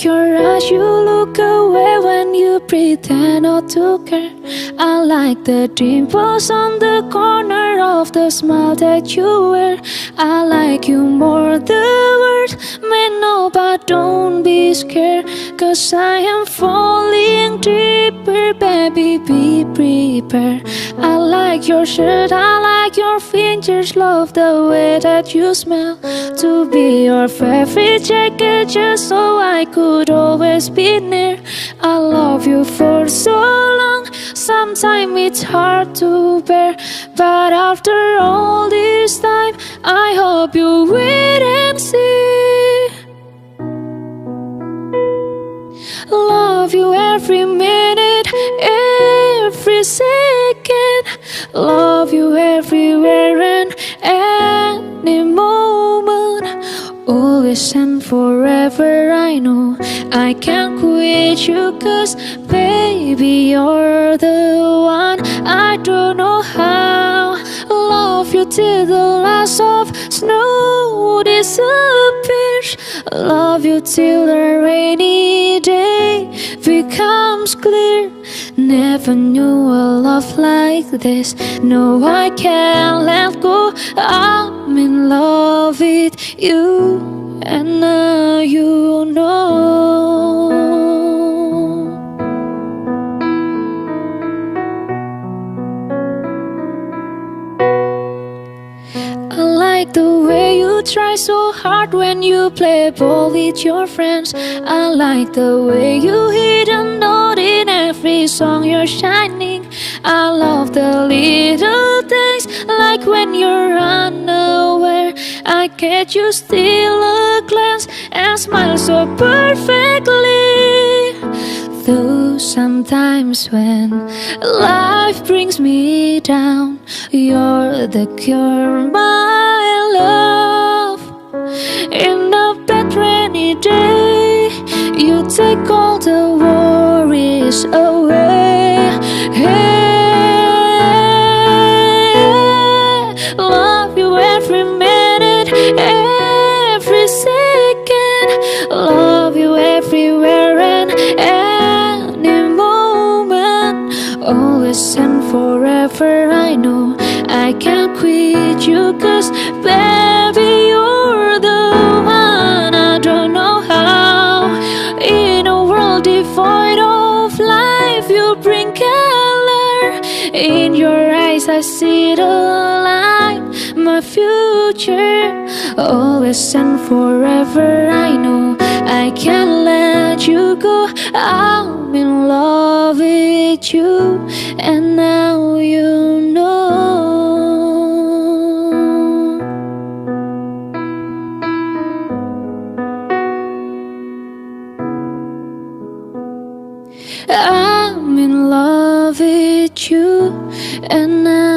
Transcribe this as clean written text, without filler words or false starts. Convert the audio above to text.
like your eyes, you look away when you pretend not to care. I like the dimples on the corner of the smile that you wear. I like you more, the words may know, but don't be scared, 'cause I am falling deeper, baby, be prepared. I like your shirt, I like your fingers, love the way that you smell. To be your favorite jacket just so I could always be near. I love you for so long, sometimes it's hard to bear, but after all this time, I hope you wait and see. Love you every minute, every second. Love you everywhere and any moment. Always and forever, I know I can't quit you, 'cause baby, you're the one. I don't know how. Love you till the last of snow disappears. Love you till the rainy day becomes clear. Never knew a love like this. No, I can't let go. I'm in love with you, and now you know. I like the way you try so hard when you play ball with your friends. I like the way you hit a note in every song you're shining. I love the little things, like when you're unaware. I get you steal a glance and smile so perfectly. Though sometimes when life brings me down, you're the cure, my love. In a bad rainy day, you take all the worries away. Hey, love you every minute, every second. Love you everywhere and any moment. Always and forever, I know I can't quit you, 'cause baby, you're the one. I don't know how. In a world devoid of life, you bring color. In your eyes I see the light, my future. Always and forever, I know I can't let you go. I'm in love with you, and now you know. I'm in love with you, and now